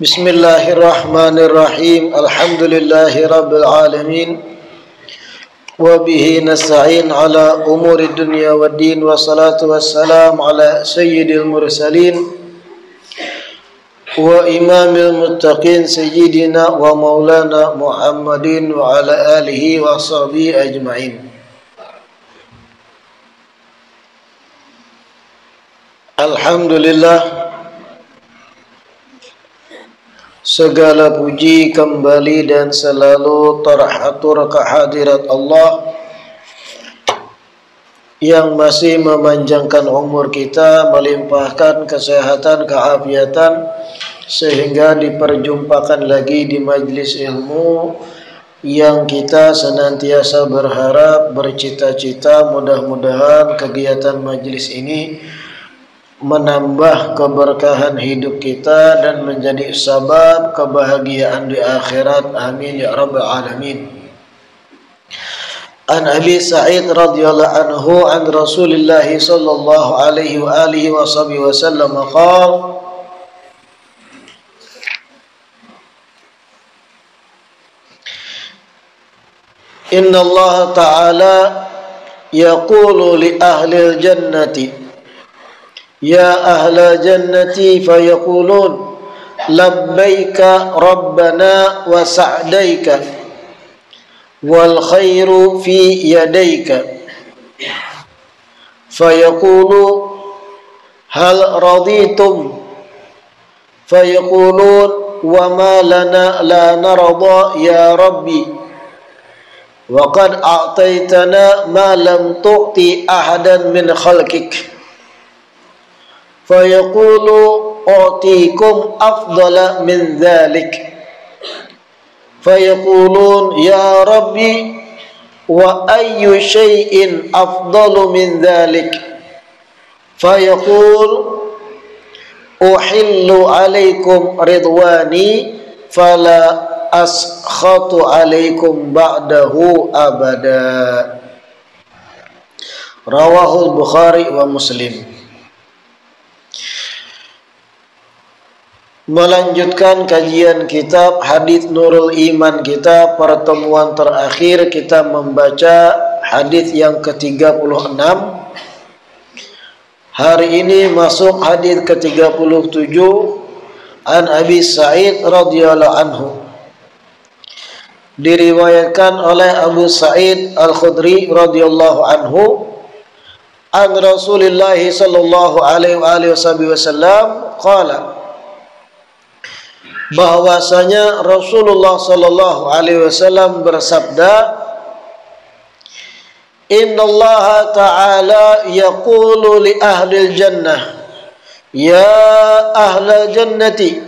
Bismillahirrahmanirrahim. Alhamdulillahi rabbil alamin. Wa bihi nasta'in ala umuri dunya waddin. Wassalatu wassalam ala sayyidil mursalin wa imamil muttaqin sayyidina wa maulana Muhammadin wa ala alihi wa sahbihi ajma'in. Alhamdulillah, segala puji kembali dan selalu terhatur kehadirat Allah yang masih memanjangkan umur kita, melimpahkan kesehatan, keafiatan, sehingga diperjumpakan lagi di majlis ilmu yang kita senantiasa berharap, bercita-cita mudah-mudahan kegiatan majlis ini menambah keberkahan hidup kita dan menjadi sebab kebahagiaan di akhirat. Amin ya rabbal alamin. An Abi Sa'id radhiyallahu anhu an Rasulillah sallallahu alaihi wa alihi wasallam qala Inna Allah ta'ala yaqulu li ahli al-jannati Ya ahla jannati fayaqulun labbaika rabbana wa sa'daika wal khairu fi yadaika fayaqulu hal raditum fayaqulun wa ma lana la narda ya rabbi wa qad a'taytana ma lam tu'ti ahadan min khalqik fayaqulu u'tikum afdala min dhalik fayaqulun ya rabbi wa ayyu syai'in afdalu min dhalik fayaqul uhillu alaikum ridwani fala askhatu alaikum ba'dahu abada. Rawahul Bukhari wa Muslim. Melanjutkan kajian kitab Hadits Nurul Iman kita, pertemuan terakhir kita membaca hadits yang ke-36. Hari ini masuk hadits ke-37 an Abi Sa'id radhiyallahu anhu. Diriwayatkan oleh Abu Sa'id Al-Khudri radhiyallahu anhu an Rasulillah sallallahu alaihi wasallam qala, bahwasanya Rasulullah sallallahu alaihi wasallam bersabda, Innallaha ta'ala yaqulu li ahlil jannah ya ahlal jannati,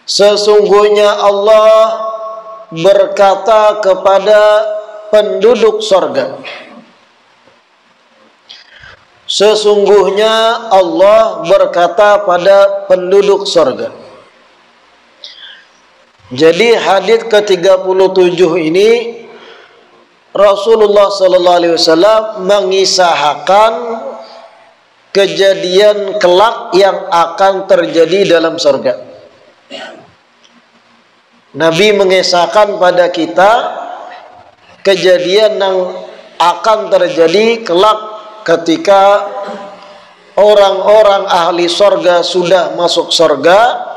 sesungguhnya Allah berkata kepada penduduk surga. Sesungguhnya Allah berkata pada penduduk surga. Jadi hadits ke-37 ini Rasulullah sallallahu alaihi wasallam mengisahkan kejadian kelak yang akan terjadi dalam surga. Nabi mengisahkan pada kita kejadian yang akan terjadi kelak ketika orang-orang ahli surga sudah masuk surga.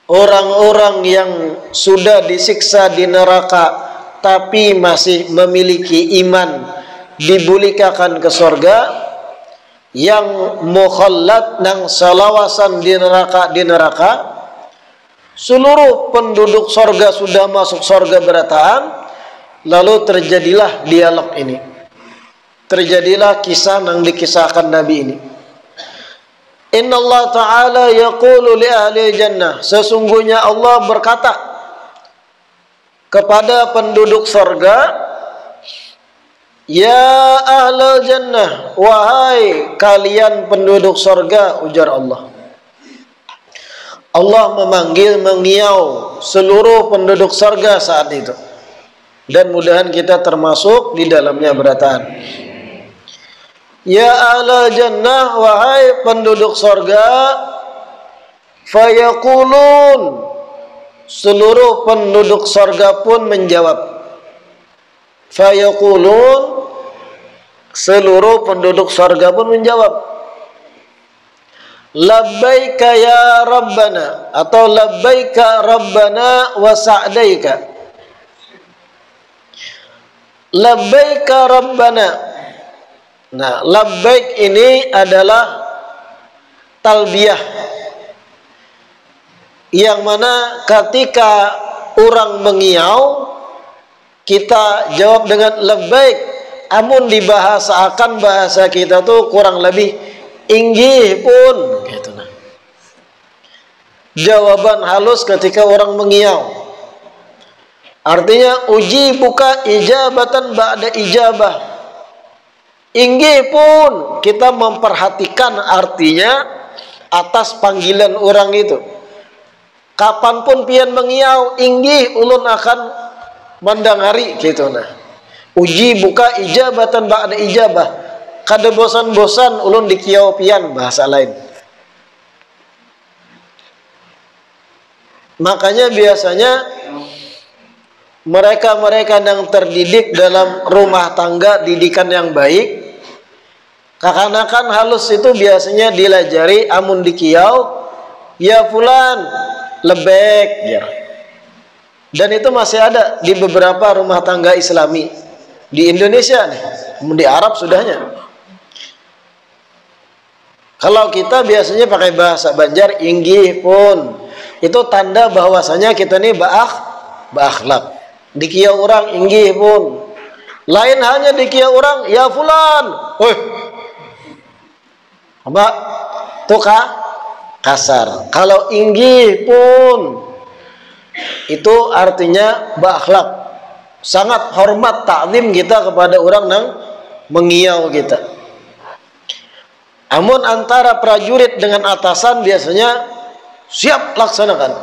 Orang-orang yang sudah disiksa di neraka tapi masih memiliki iman dibulikakan ke surga. Yang mukhallad nang salawasan di neraka, seluruh penduduk surga sudah masuk surga berataan. Lalu terjadilah dialog ini, terjadilah kisah yang dikisahkan Nabi ini. Inna Allah Ta'ala yaqulu li ahli jannah, sesungguhnya Allah berkata kepada penduduk surga, ya ahlal jannah, wahai kalian penduduk surga, ujar Allah. Allah memanggil, mengiau seluruh penduduk surga saat itu. Dan mudahan kita termasuk di dalamnya berataan. Ya ahlal jannah, wahai penduduk surga, fayaqulun, seluruh penduduk surga pun menjawab. Fayaqulun, seluruh penduduk surga pun menjawab, labbaika ya rabbana, atau labbaika rabbana wa sa'daika. Labbaika rabbana. Nah, labbaik ini adalah talbiyah, yang mana ketika orang mengiau, kita jawab dengan labbaik. Amun dibahasakan bahasa kita tuh kurang lebih inggih pun gitu. Nah, jawaban halus ketika orang mengiau. Artinya uji buka ijabatan ba'da ijabah. Inggih pun kita memperhatikan artinya atas panggilan orang itu. Kapanpun pian mengiau, inggih ulun akan mendengari gitu. Nah, uji buka ijabatan ba'da ijabah. Kada bosan-bosan ulun dikiau pian, bahasa lain. Makanya biasanya mereka-mereka yang terdidik dalam rumah tangga didikan yang baik, kakanakan halus itu biasanya dilajari amun dikiau, ya fulan lebek ya. Dan itu masih ada di beberapa rumah tangga Islami di Indonesia nih, di Arab sudahnya. Kalau kita biasanya pakai bahasa Banjar, inggih pun, itu tanda bahwasanya kita nih berakhlak. Dikiau orang inggih pun. Lain hanya dikiau orang, ya fulan, woi, apa tuh kasar. Kalau inggih pun, itu artinya berakhlak, sangat hormat, takzim kita kepada orang yang mengiau kita. Amun antara prajurit dengan atasan biasanya siap laksanakan,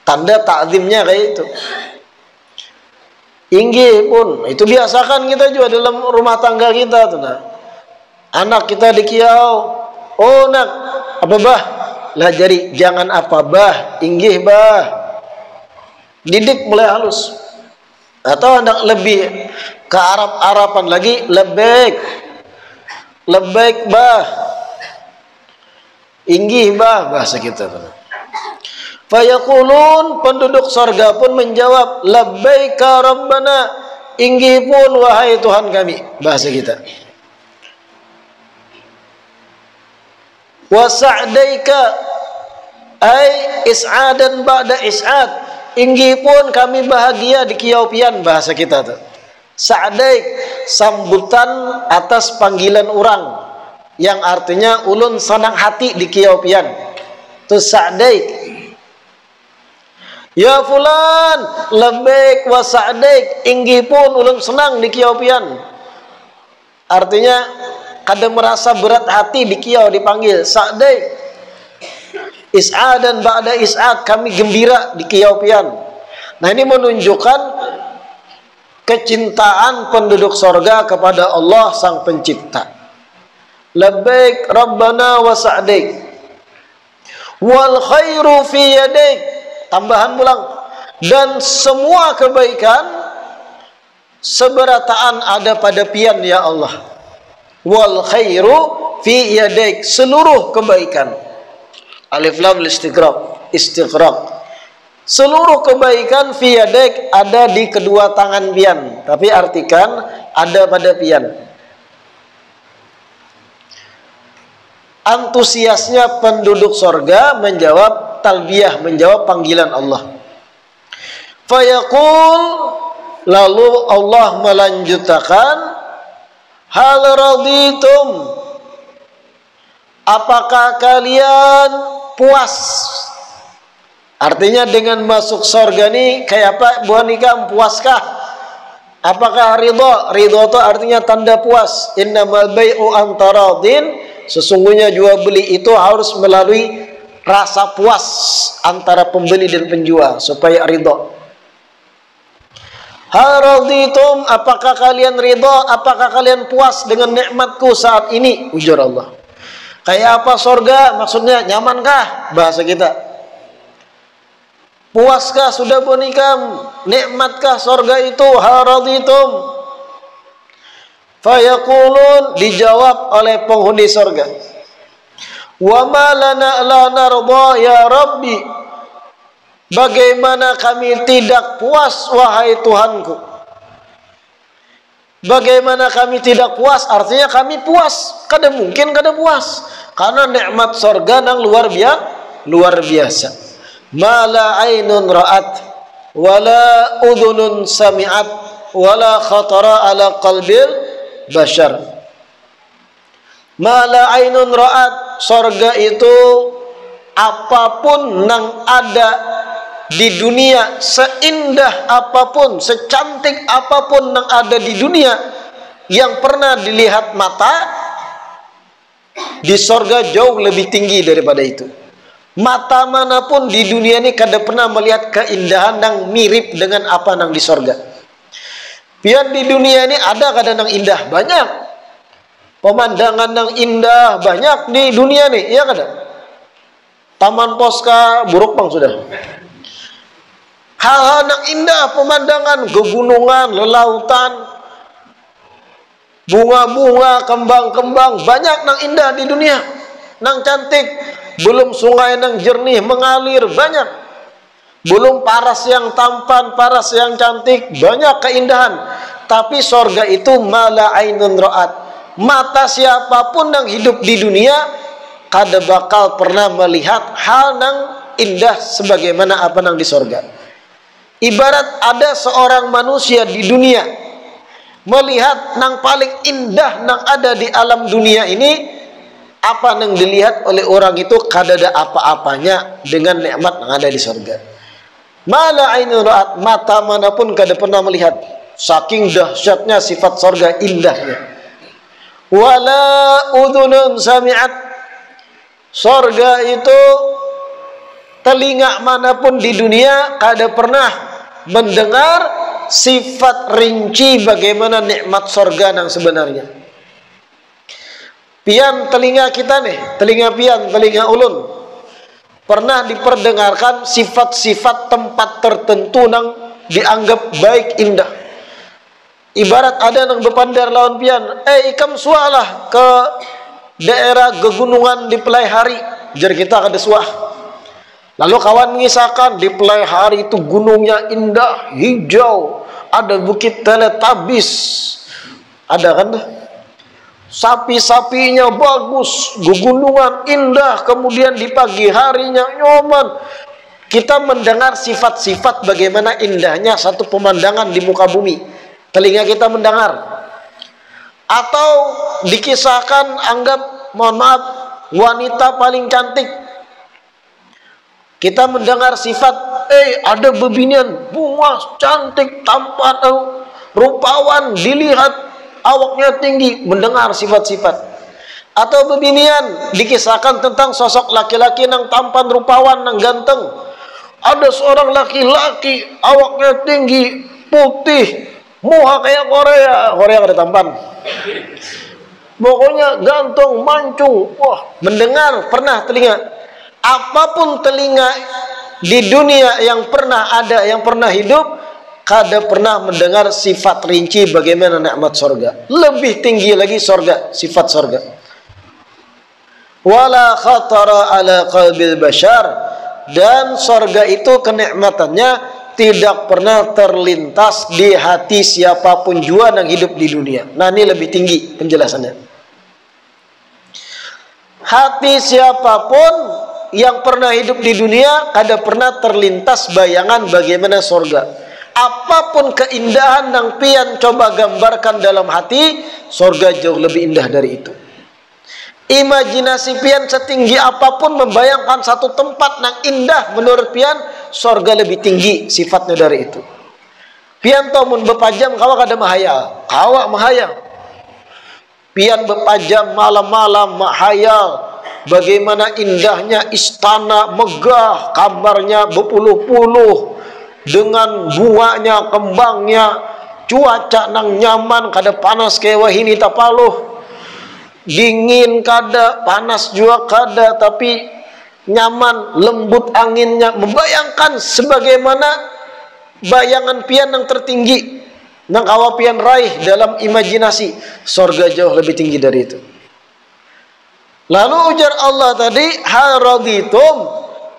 tanda takzimnya kayak itu. Inggih pun, itu biasakan kita juga dalam rumah tangga kita tuh. Nah, anak kita dikiau, oh nak, apa bah? Lah jadi jangan apa bah, inggih bah. Didik mulai halus. Atau anak lebih ke Arab-Araban lagi, labbaik, labbaik bah, inggih bah, bahasa kita. Fayaqulun, penduduk surga pun menjawab, labbaika rabbana, inggih pun wahai Tuhan kami, bahasa kita. Wa sa'daika, ay is'adan ba'da is'ad, inggih pun kami bahagia di kiau pian, bahasa kita tuh. Sa'daik, sambutan atas panggilan orang, yang artinya ulun senang hati di kiau pian. Itu sa'daik. Ya fulan, labbaik wa sa'daik, inggih pun ulun senang di kiau pian. Artinya kada merasa berat hati di kiau dipanggil sa'daik. Is'adan ba'da is'ad, kami gembira di kiau pian. Nah, ini menunjukkan kecintaan penduduk surga kepada Allah sang pencipta. Labbaik rabbana wa sa'daik, wal khairu fi yadaik, tambahan pulang, dan semua kebaikan seberataan ada pada pian ya Allah. Wal khairu fi yadaik, seluruh kebaikan. Alif lam istighraq. Seluruh kebaikan fi yadaik, ada di kedua tangan pian. Tapi artikan ada pada pian. Antusiasnya penduduk surga menjawab talbiyah, menjawab panggilan Allah. Fayaqul, lalu Allah melanjutkan, hal raditum, apakah kalian puas? Artinya dengan masuk surga ini kayak apa? Buah nikah, puaskah? Apakah ridho? Ridho itu artinya tanda puas. Innamal bai'u antaradin. Sesungguhnya jual beli itu harus melalui rasa puas antara pembeli dan penjual supaya ridho. Hal raditum, apakah kalian ridho? Apakah kalian puas dengan nikmatku saat ini? Ujar Allah. Kayak apa surga? Maksudnya nyamankah? Bahasa kita. Puaskah sudah menikam? Nikmatkah surga itu? Hal raditum? Fayaqulun, dijawab oleh penghuni surga. Wa ma lana la narda ya Rabbi. Bagaimana kami tidak puas wahai Tuhanku? Bagaimana kami tidak puas? Artinya kami puas. Kada mungkin kada puas. Karena nikmat surga yang luar biasa. Ma la ainun ra'at wala udhunun sami'at wala khatara ala qalbil bashar. Ma la ainun ra'at, surga itu apapun yang ada di dunia, seindah apapun, secantik apapun yang ada di dunia yang pernah dilihat mata, di surga jauh lebih tinggi daripada itu. Mata manapun di dunia ini kada pernah melihat keindahan yang mirip dengan apa yang di surga. Pian di dunia ini ada kada yang indah? Banyak. Pemandangan yang indah banyak di dunia nih, iya kada? Taman Poska, Buruk Bang sudah. Hal-hal yang indah, pemandangan, gegunungan, lelautan, bunga-bunga, kembang-kembang, banyak yang indah di dunia, yang cantik. Belum sungai yang jernih mengalir, banyak. Belum paras yang tampan, paras yang cantik, banyak keindahan. Tapi surga itu mala ainun ra'at. Mata siapapun yang hidup di dunia kada bakal pernah melihat hal yang indah sebagaimana apa yang di surga. Ibarat ada seorang manusia di dunia melihat yang paling indah yang ada di alam dunia ini, apa yang dilihat oleh orang itu kada ada apa-apanya dengan nikmat yang ada di surga. Mala ainun ra'at, mata manapun kada pernah melihat, saking dahsyatnya sifat surga, indahnya. Wala udhunun sami'at, surga itu telinga manapun di dunia kada pernah mendengar sifat rinci bagaimana nikmat surga yang sebenarnya. Pian telinga kita nih, telinga pian, telinga ulun, pernah diperdengarkan sifat-sifat tempat tertentu yang dianggap baik, indah. Ibarat ada yang berpandar lawan pian, ikam sualah ke daerah gegunungan di Pelai Hari, jar kita kada suah. Lalu kawan mengisahkan di Pelai Hari itu gunungnya indah, hijau, ada bukit Teletabis, ada kan dah. Sapi-sapinya bagus, gegunungan indah, kemudian di pagi harinya nyoman. Kita mendengar sifat-sifat bagaimana indahnya satu pemandangan di muka bumi. Telinga kita mendengar. Atau dikisahkan, anggap, mohon maaf, wanita paling cantik. Kita mendengar sifat, ada bebinian, bunga, cantik, tampan, rupawan, dilihat, awaknya tinggi, mendengar sifat-sifat. Atau bebinian, dikisahkan tentang sosok laki-laki yang tampan, rupawan, yang ganteng. Ada seorang laki-laki, awaknya tinggi, putih, muka kayak Korea. Korea ada tampan. Pokoknya ganteng, mancung. Wah, mendengar, pernah telinga. Apapun telinga di dunia yang pernah ada, yang pernah hidup, kada pernah mendengar sifat rinci bagaimana nikmat surga. Lebih tinggi lagi surga, sifat surga. Wala khatara ala qalbil bashar, dan surga itu kenikmatannya tidak pernah terlintas di hati siapapun jua yang hidup di dunia. Nah, ini lebih tinggi penjelasannya. Hati siapapun yang pernah hidup di dunia kada pernah terlintas bayangan bagaimana surga. Apapun keindahan yang pian coba gambarkan dalam hati, surga jauh lebih indah dari itu. Imajinasi pian setinggi apapun membayangkan satu tempat yang indah, menurut pian sorga lebih tinggi sifatnya dari itu. Pian to mun bepajam kawak ada mahayal, kawak mahayal. Pian bepajam malam-malam mahayal bagaimana indahnya istana megah, kabarnya berpuluh-puluh dengan bunganya, kembangnya, cuaca nang nyaman, kada panas kayak wahini tapaluh. Dingin kada, panas juga kada, tapi nyaman, lembut anginnya. Membayangkan sebagaimana bayangan pian yang tertinggi nang kawa pian raih dalam imajinasi. Sorga jauh lebih tinggi dari itu. Lalu ujar Allah tadi, hal raditum,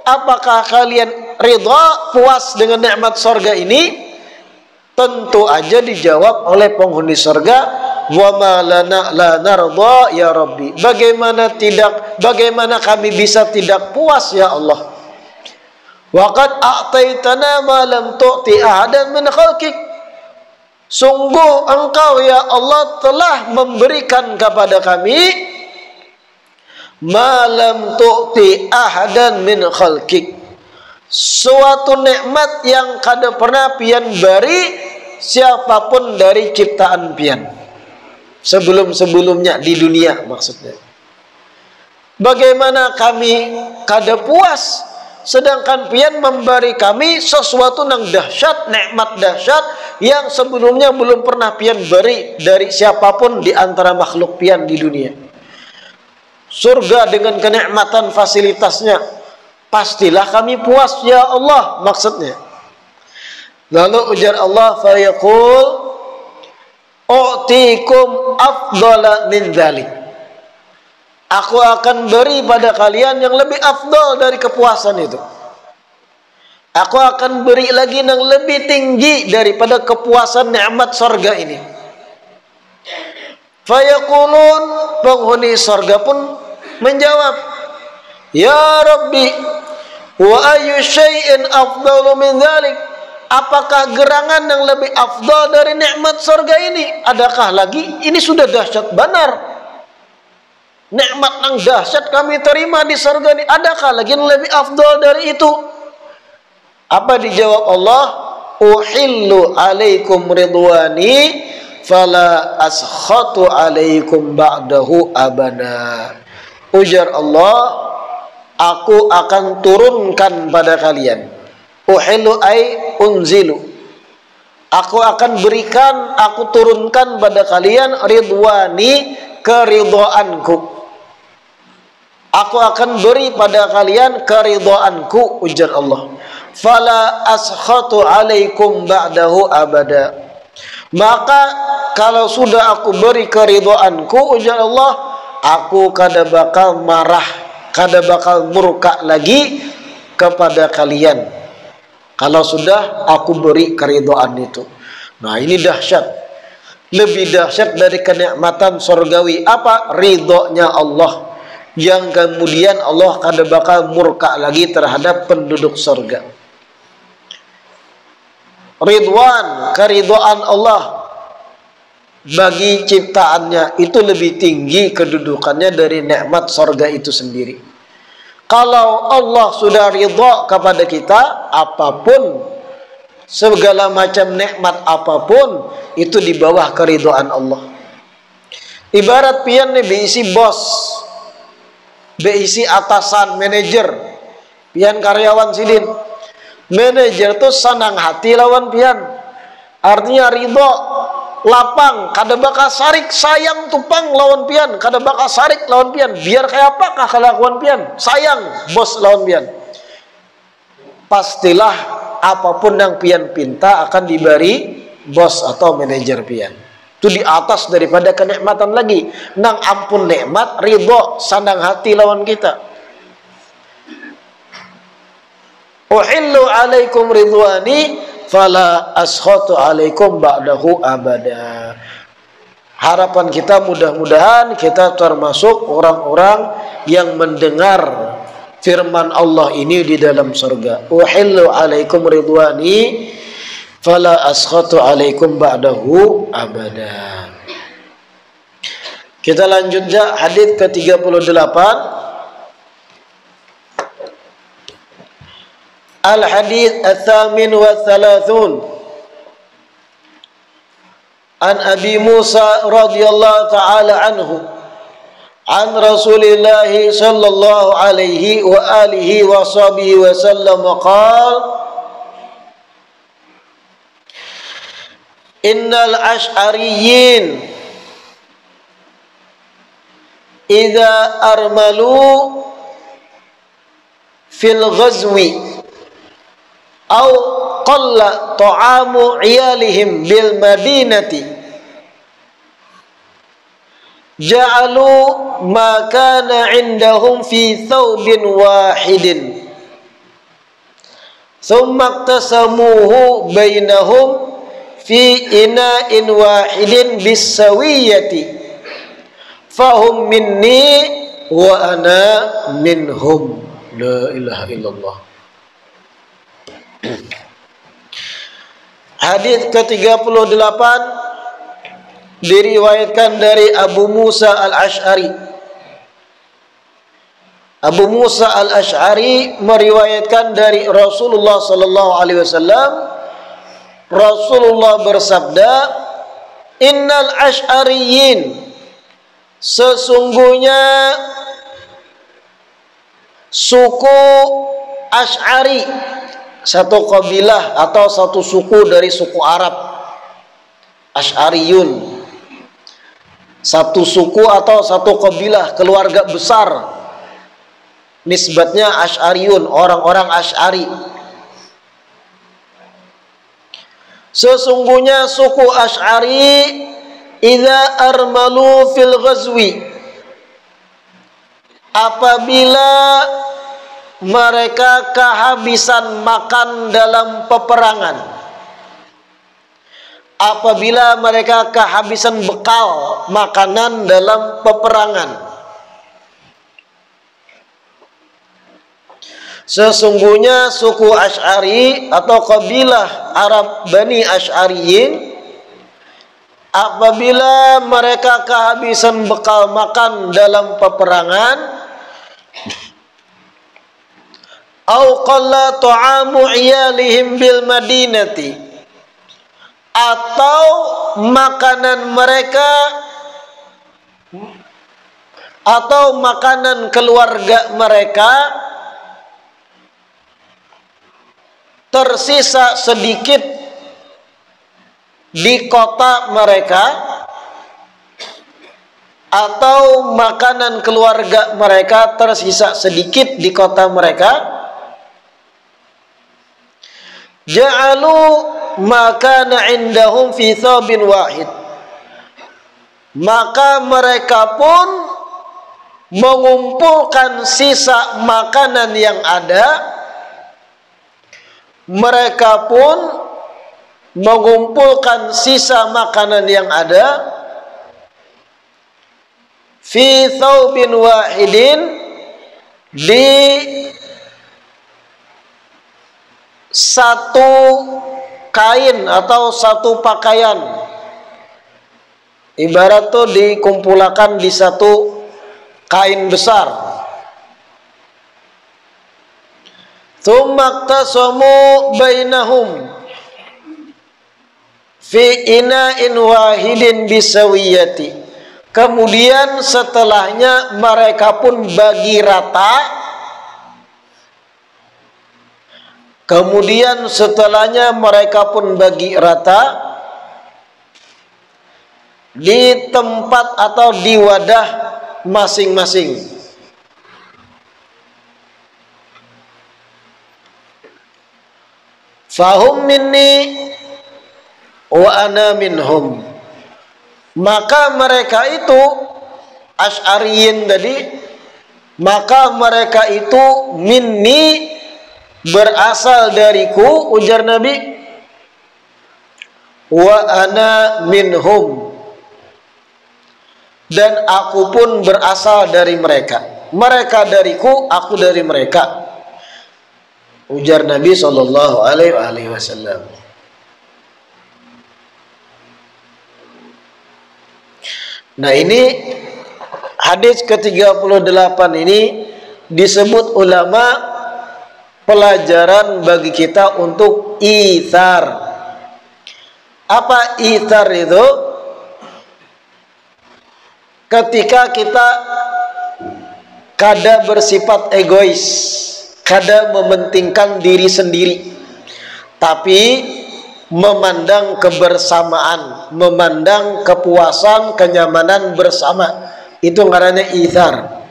apakah kalian ridha, puas dengan nikmat sorga ini? Tentu aja dijawab oleh penghuni sorga, wa ma lana la narda ya Rabbi. Bagaimana kami bisa tidak puas ya Allah? Wa qad a'taitana ma lam tu'ti ahadan min khalqik. Sungguh engkau ya Allah telah memberikan kepada kami ma lam tu'ti ahadan min khalqik, suatu nikmat yang kada pernah pian beri siapapun dari ciptaan pian sebelum-sebelumnya di dunia maksudnya. Bagaimana kami kada puas sedangkan pian memberi kami sesuatu yang dahsyat, nikmat dahsyat yang sebelumnya belum pernah pian beri dari siapapun di antara makhluk pian di dunia. Surga dengan kenikmatan fasilitasnya, pastilah kami puas ya Allah maksudnya. Lalu ujar Allah, fa yaqul u'tikum afdala min dzalik. Aku akan beri pada kalian yang lebih afdal dari kepuasan itu. Aku akan beri lagi yang lebih tinggi daripada kepuasan nikmat surga ini. Fa yaqulun, penghuni surga pun menjawab, ya Rabbi, wa ayyu syai'in afdalu min dzalik? Apakah gerangan yang lebih afdal dari nikmat surga ini? Adakah lagi? Ini sudah dahsyat benar. Nikmat yang dahsyat kami terima di surga ini. Adakah lagi yang lebih afdal dari itu? Apa dijawab Allah? Uhillu alaikum ridwani fala askhatu alaikum ba'dahu abada. Ujar Allah, aku akan turunkan pada kalian. Uhillu ay unzilu. Aku akan berikan, aku turunkan pada kalian ridwani, keridhaanku. Aku akan beri pada kalian keridhaanku, ujar Allah. Fala askhatu alaikum ba'dahu abada. Maka kalau sudah aku beri keridhaanku, ujar Allah, aku kada bakal marah, kada bakal murka lagi kepada kalian. Kalau sudah aku beri keridhaan itu. Nah ini dahsyat. Lebih dahsyat dari kenikmatan surgawi. Apa? Ridhonya Allah. Yang kemudian Allah kada bakal murka lagi terhadap penduduk surga. Ridwan, keridhaan Allah bagi ciptaannya itu lebih tinggi kedudukannya dari nikmat surga itu sendiri. Kalau Allah sudah ridha kepada kita, apapun, segala macam nikmat apapun, itu di bawah keridhaan Allah. Ibarat pian nih beisi bos, beisi atasan, manajer, pian karyawan sidin. Manajer tuh senang hati lawan pian. Artinya ridha, lapang, kada bakal sarik, sayang tupang lawan pian, kada bakal sarik lawan pian. Biar kayak apakah kelakuan pian, sayang bos lawan pian. Pastilah apapun yang pian pinta akan diberi bos atau manajer pian. Itu di atas daripada kenikmatan lagi. Nang ampun nikmat, ridho, sandang hati lawan kita. Uhillu alaikum ridwani fala askhatu alaikum ba'dahu abada. Harapan kita mudah-mudahan kita termasuk orang-orang yang mendengar firman Allah ini di dalam surga. Uhillu alaikum ridwani fala askhatu alaikum ba'dahu abada. Kita lanjut ya, hadis ke-38. Al-hadis ats-tsamin wa tsalathun. An Abi Musa radhiyallahu ta'ala anhu an Rasulillah sallallahu alaihi wa alihi wa sahbihi wa sallam qala innal ash'ariyyin idza armalu fil ghazwi aw qalla ta'amu iyalihim bil madinati ja'alu ma kana indahum fi thawbin wahidin thumma iqtasamuhu bainahum fi ina'in wahidin bisawiyati fahum minni wa ana minhum. La ilaha illallah. Hadis ke-38 diriwayatkan dari Abu Musa al-Ash'ari. Abu Musa al-Ash'ari meriwayatkan dari Rasulullah sallallahu alaihi wasallam. Rasulullah bersabda, innal ash'ariyyin, sesungguhnya suku Ash'ari, satu kabilah atau satu suku dari suku Arab. Ash'ariyun, satu suku atau satu kabilah, keluarga besar. Nisbatnya Ash'ariyun, orang-orang Ash'ari. Sesungguhnya suku Ash'ari idza armalu fil ghazwi, apabila mereka kehabisan makan dalam peperangan, apabila mereka kehabisan bekal makanan dalam peperangan. Sesungguhnya suku Ash'ari atau kabilah Arab Bani Ash'ariyin, apabila mereka kehabisan bekal makan dalam peperangan, au qalla ta'amu iyalihim bil madinati, atau makanan mereka atau makanan keluarga mereka tersisa sedikit di kota mereka, atau makanan keluarga mereka tersisa sedikit di kota mereka, ja'alu ma kana indahum fi thawbin wahid, maka mereka pun mengumpulkan sisa makanan yang ada, mereka pun mengumpulkan sisa makanan yang ada fi thawbin wahidin, di satu kain atau satu pakaian. Ibarat tuh dikumpulkan di satu kain besar. Tsumma iqtasamu bainahum fi ina'in wahidin bisawiyati. Kemudian setelahnya mereka pun bagi rata. Kemudian setelahnya mereka pun bagi rata di tempat atau di wadah masing-masing. Fahum minni wa ana minhum, maka mereka itu Ash'ariyin tadi, maka mereka itu minni, berasal dariku, ujar Nabi, wa ana minhum, dan aku pun berasal dari mereka. Mereka dariku, aku dari mereka, ujar Nabi sallallahu alaihi wasallam. Nah, ini hadis ke-38 ini disebut ulama pelajaran bagi kita untuk ithar. Apa ithar itu? Ketika kita kadang bersifat egois, kadang mementingkan diri sendiri, tapi memandang kebersamaan, memandang kepuasan, kenyamanan bersama, itu ngarannya ithar.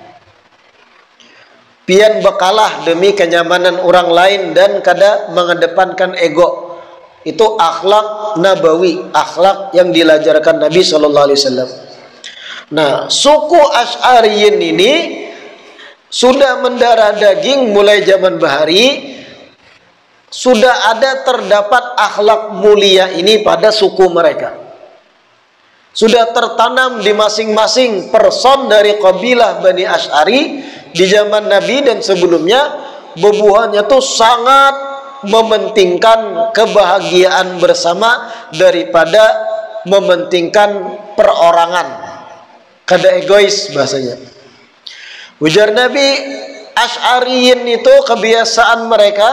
Pian bekalah demi kenyamanan orang lain dan kadang mengedepankan ego. Itu akhlak nabawi, akhlak yang diajarkan Nabi SAW. Nah, suku Asy'ariyin ini sudah mendarah daging mulai zaman Bahari. Sudah ada terdapat akhlak mulia ini pada suku mereka. Sudah tertanam di masing-masing person dari kabilah Bani Asy'ari di zaman Nabi dan sebelumnya. Bubuhannya tuh sangat mementingkan kebahagiaan bersama daripada mementingkan perorangan. Kada egois bahasanya. Ujar Nabi, Asy'ariyin itu kebiasaan mereka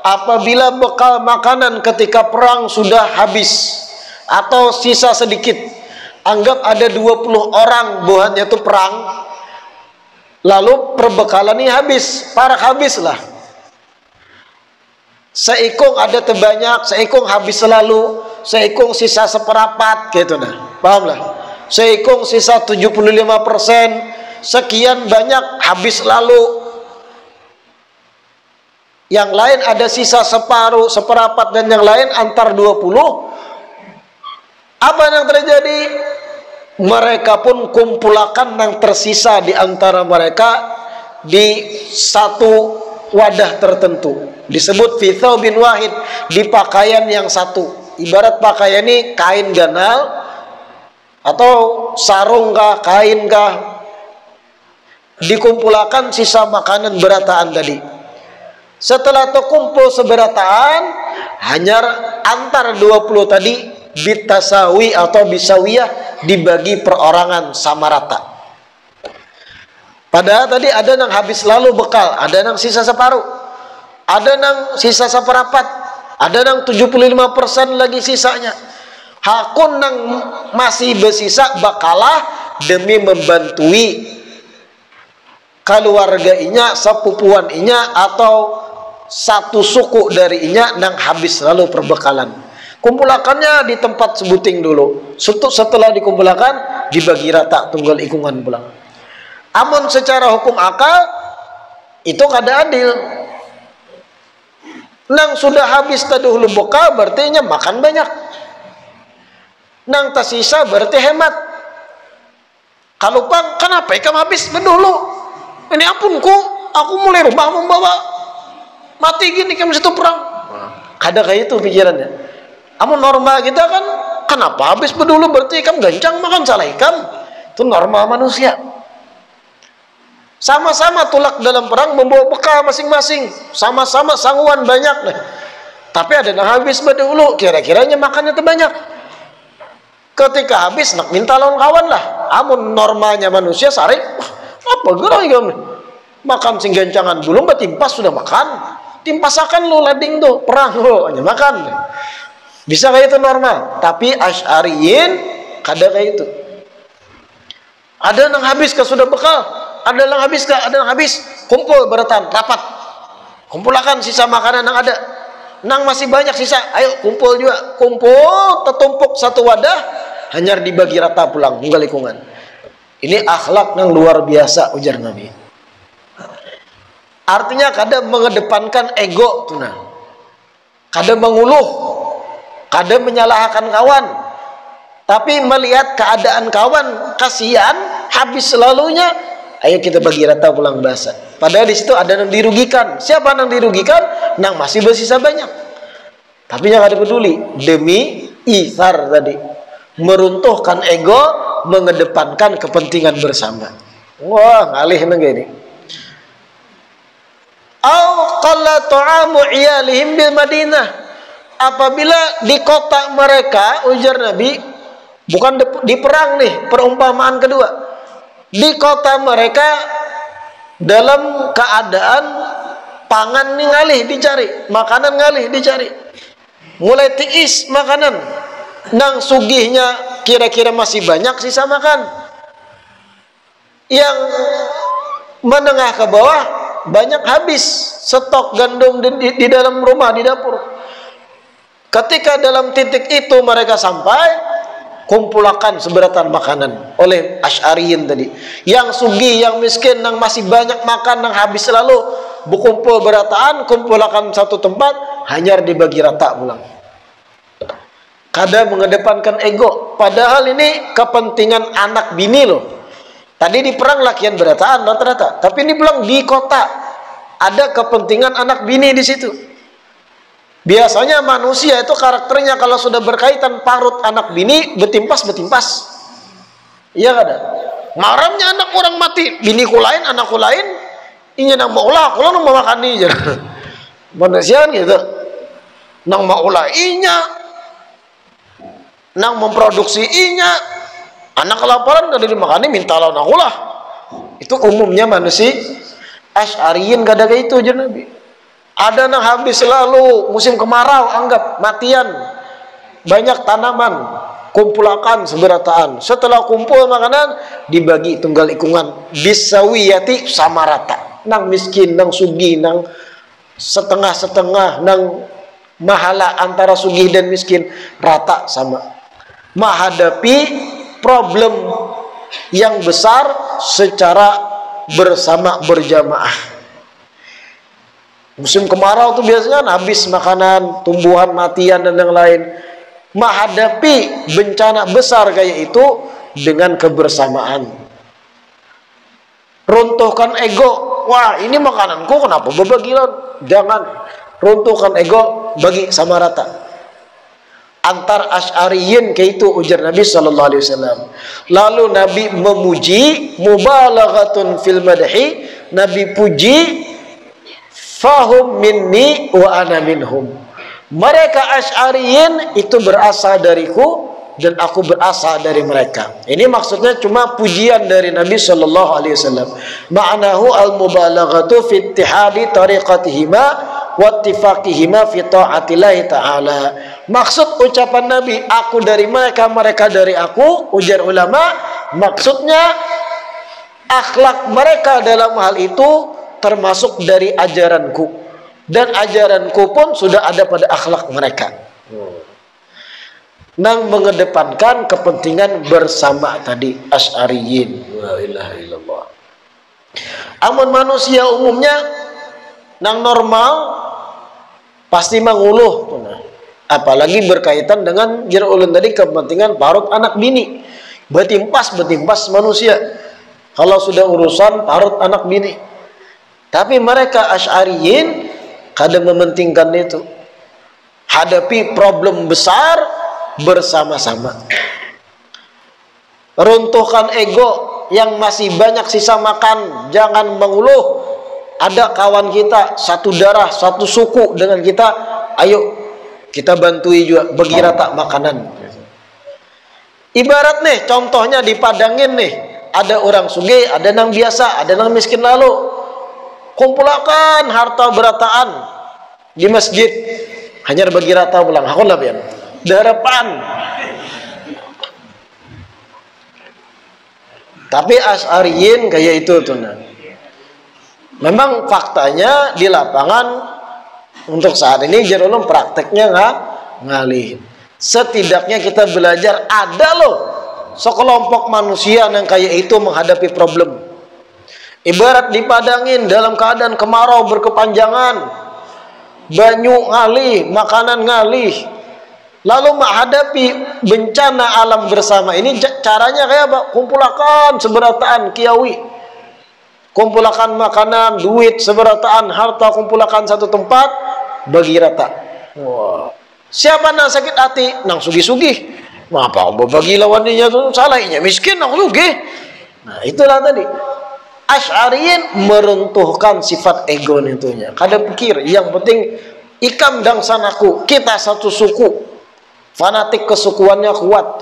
apabila bekal makanan ketika perang sudah habis atau sisa sedikit, anggap ada 20 orang buahnya itu perang, lalu perbekalan ini habis, parah habis lah. Seikung ada terbanyak, seikung habis selalu, seikung sisa seperapat gitu nah. Paham lah? Seikung sisa 75%, sekian banyak habis lalu. Yang lain ada sisa separuh, seperapat dan yang lain antar 20. Apa yang terjadi? Mereka pun kumpulakan yang tersisa di antara mereka di satu wadah tertentu. Disebut fi thawbin wahid, di pakaian yang satu. Ibarat pakaian ini kain ganal atau sarung kah, kain kah. Dikumpulakan sisa makanan berataan tadi. Setelah terkumpul seberataan, hanya antar 20 tadi bitasawi atau bisawiyah, dibagi perorangan sama rata. Padahal tadi ada yang habis lalu bekal, ada yang sisa separuh, ada yang sisa seperapat, ada yang 75% lagi sisanya. Hakun yang masih bersisa bakalah demi membantui keluarga inya, sepupuan inya, atau satu suku dari inya nang habis lalu perbekalan. Kumpulakannya di tempat sebuting dulu. Setelah dikumpulkan dibagi rata tunggal ikungan pulang. Amun secara hukum akal itu kada adil. Nang sudah habis tadi hulu bekal berarti nya makan banyak. Nang tersisa berarti hemat. Kalau pang kenapa ikam habis dulu? Ini ampunku, aku mulai rumah membawa mati gini kamu situ perang. Kada kayak itu pikirannya. Amun normal kita kan, kenapa habis dulu berarti ikam gancang makan salah ikam. Itu normal manusia. Sama-sama tulak dalam perang membawa bekal masing-masing, sama-sama sangguan banyak nih. Tapi ada yang habis dulu, kira-kiranya makannya terbanyak. Ketika habis nak minta lawan kawan lah. Amun normalnya manusia sarik, apa gerang ikam makan sing gancangan belum batimpas sudah makan. Timpasakan lo lading tuh perang lo hanya makan. Bisa kayak itu normal. Tapi Asy'ariyin kada kayak itu. Ada yang habis ke sudah bekal, ada yang habis ke, ada yang habis kumpul beratan rapat. Kumpulkan sisa makanan yang ada. Nang masih banyak sisa, ayo kumpul juga. Kumpul tertumpuk satu wadah, hanya dibagi rata pulang unggal ikungan. Ini akhlak yang luar biasa ujar Nabi. Artinya kadang mengedepankan ego tuh nah. Kadang menguluh, kadang menyalahkan kawan. Tapi melihat keadaan kawan kasihan, habis selalunya, ayo kita bagi rata pulang bahasa. Padahal di situ ada yang dirugikan. Siapa yang dirugikan? Nang masih bersisa banyak. Tapi yang ada peduli demi ithar tadi, meruntuhkan ego, mengedepankan kepentingan bersama. Wah, ngalih nang gini. Au qalla ta'amu iyalihim bil Madinah. Apabila di kota mereka, ujar Nabi, bukan di perang nih, perumpamaan kedua. Di kota mereka dalam keadaan pangan nih ngalih dicari, makanan ngalih dicari. Mulai tiis makanan. Nang sugihnya kira-kira masih banyak sisa makan. Yang menengah ke bawah banyak habis stok gandum di dalam rumah, di dapur. Ketika dalam titik itu mereka sampai, kumpulakan seberatan makanan oleh Asy'ariyin tadi. Yang sugih, yang miskin, yang masih banyak makan, yang habis selalu berkumpul berataan, kumpulakan satu tempat, hanya dibagi rata pulang. Kadang mengedepankan ego, padahal ini kepentingan anak bini loh. Tadi di perang lakian berataan rata-rata, tapi ini bilang di kota ada kepentingan anak bini di situ. Biasanya manusia itu karakternya kalau sudah berkaitan parut anak bini betimpas. Iya kada? Ngaramnya anak orang mati, biniku lain, anakku lain, inya nang maulah, aku nang mau makan nih. Manusia kan gitu. Nang maulah inya, nang memproduksi inya, anak kelaparan kada dimakani minta lawan aku lah. Itu umumnya manusia. Asy'ariyin kada kayak itu aja Nabi. Ada yang habis selalu musim kemarau, anggap matian, banyak tanaman, kumpulakan seberataan. Setelah kumpul makanan dibagi tunggal ikungan, bisawiyati sama rata. Nang miskin, nang sugih, nang setengah-setengah, nang mahala antara sugih dan miskin rata sama. Menghadapi problem yang besar secara bersama berjamaah. Musim kemarau tuh biasanya habis makanan, tumbuhan matian dan yang lain. Menghadapi bencana besar kayak itu dengan kebersamaan. Runtuhkan ego. Wah, ini makananku kenapa bebagilan? Jangan. Runtuhkan ego, bagi sama rata. Antar Asy'ariyin kayak itu ujar Nabi sallallahu alaihi wasallam. Lalu Nabi memuji, mubalaghatun fil madhi, Nabi puji, fahum minni wa ana minhum. Mereka Asy'ariyin itu berasal dariku dan aku berasal dari mereka. Ini maksudnya cuma pujian dari Nabi sallallahu alaihi wasallam. Ma'nahu al-mubalaghatu fi ittihadi tariqatihima wa ittifaqihima fi ta'atillahi ta'ala. Maksud ucapan Nabi, aku dari mereka, mereka dari aku, ujar ulama, maksudnya akhlak mereka dalam hal itu termasuk dari ajaranku, dan ajaranku pun sudah ada pada akhlak mereka. Nang mengedepankan kepentingan bersama tadi Asy'ariyin. La ilaha illallah. Amun manusia umumnya nang normal pasti menguluh, apalagi berkaitan dengan jar ulun tadi kepentingan parut anak bini. Betimpas manusia kalau sudah urusan parut anak bini. Tapi mereka Asy'ariyin kadang mementingkan itu. Hadapi problem besar bersama-sama. Runtuhkan ego yang masih banyak sisa makan. Jangan menguluh. Ada kawan kita satu darah, satu suku dengan kita, ayo kita bantui juga, bagi rata makanan. Ibarat nih, contohnya dipadangin nih, ada orang sugih, ada yang biasa, ada yang miskin lalu. Kumpulkan harta berataan di masjid, hanya bagi rata pulang. Aku lah biar darapan. Tapi Asy'ariyin kayak itu tuh. Memang faktanya di lapangan untuk saat ini jarulun prakteknya ngalih. Setidaknya kita belajar ada loh sekelompok manusia yang kayak itu menghadapi problem. Ibarat dipadangin dalam keadaan kemarau berkepanjangan, banyu ngalih, makanan ngalih, lalu menghadapi bencana alam bersama ini caranya kayak apa? Kumpulakan seberataan kiawi, kumpulakan makanan, duit seberataan, harta kumpulakan satu tempat, bagi rata. Wah. Siapa nang sakit hati? Nang sugih-sugih. Apa bagi lawannya tuh salahnya miskin nang sugih. Nah itulah tadi. Asy'ariyin meruntuhkan sifat ego itunya. Kada pikir, yang penting ikam dan sanaku, kita satu suku, fanatik kesukuannya kuat.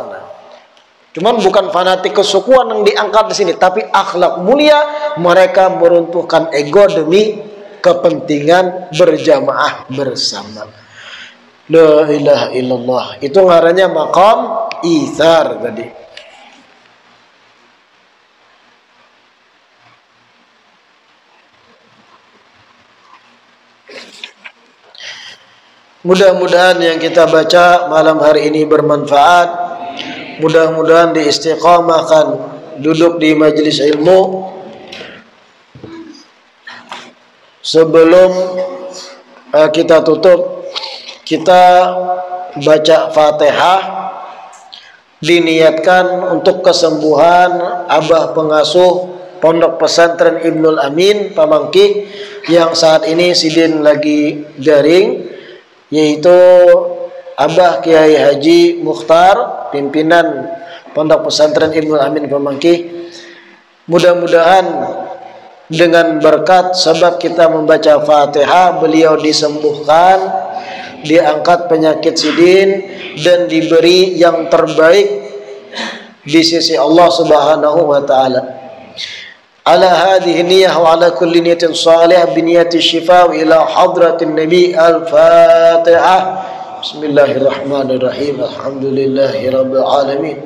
Cuman bukan fanatik kesukuan yang diangkat di sini, tapi akhlak mulia. Mereka meruntuhkan ego demi kepentingan berjamaah bersama. La ilaha illallah. Itu ngarannya maqam itsar tadi. Mudah-mudahan yang kita baca malam hari ini bermanfaat. Mudah-mudahan diistiqamahkan duduk di majelis ilmu. Sebelum kita tutup, kita baca Fatihah, diniatkan untuk kesembuhan abah pengasuh Pondok Pesantren Ibnul Amin Pamangki yang saat ini sidin lagi daring, yaitu Abah Kiai Haji Mukhtar, pimpinan Pondok Pesantren Ibnul Amin Pamangki. Mudah-mudahan dengan berkat sebab kita membaca Fatihah, beliau disembuhkan, diangkat penyakit sidin, dan diberi yang terbaik di sisi Allah Subhanahu wa taala. Ala hadhihi niyyah wa ala kulli niyatin salihah bi niyyati syifa ila hadratin nabi. Al-Fatihah. Bismillahirrahmanirrahim. Alhamdulillahi rabbil alamin.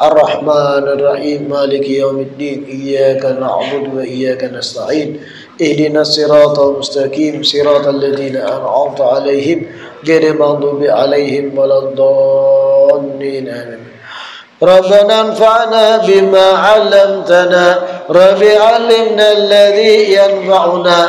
Ar-Rahmanir Rahim. Maliki yaumiddin. Iyyaka na'budu wa iyyaka nasta'in. Ihdinas siratal mustaqim. Siratal ladzina an'amta 'alaihim ghairil maghdubi 'alaihim waladdallin. Amin. ربنا انفعنا بما علمتنا رب علمنا الذي ينفعنا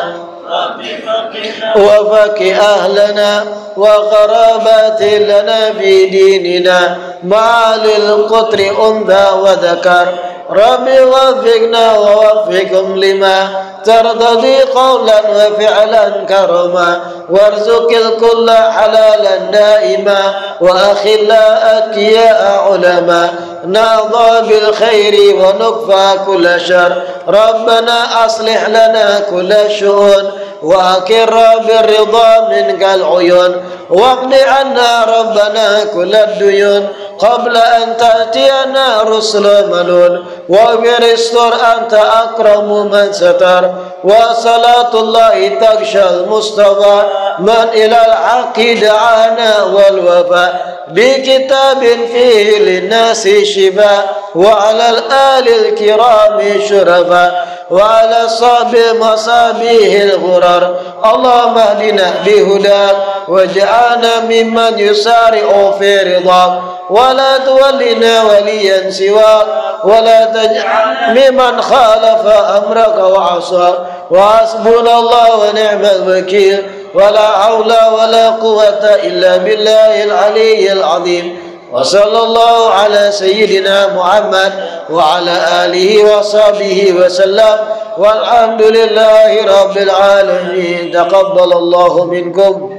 وفقه أهلنا وقرابات لنا في ديننا مع للقطر أنثى وذكر رب وفقنا ووفقهم لما ترتضي قولا وفعلا كرما وارزق الكل حلالا دائما وأخلا أتقياء علما نرضى بالخير ونكفى كل شر ربنا أصلح لنا كل شؤون وأقر بالرضا منك العيون واقض عنا ربنا كل الديون قبل أن تأتينا رسل ملول واغفر استر أنت أكرم من ستر وصلاة الله تغشى المصطفى من إلى الحق دعانا والوفاء بكتاب فيه للناس شفاء وعلى الآل الكرام شرفاء وعلى صحب مصابيه الغرر اللهم اهدنا بهداك واجعلنا ممن يسارع في رضاك ولا تولنا وليا سواك ولا تجعل ممن خالف أمرك وعصاك وحسبنا الله ونعم الوكيل ولا حول ولا قوة إلا بالله العلي العظيم وصلى الله على سيدنا محمد وعلى آله وصحبه وسلم والحمد لله رب العالمين. تقبل الله منكم.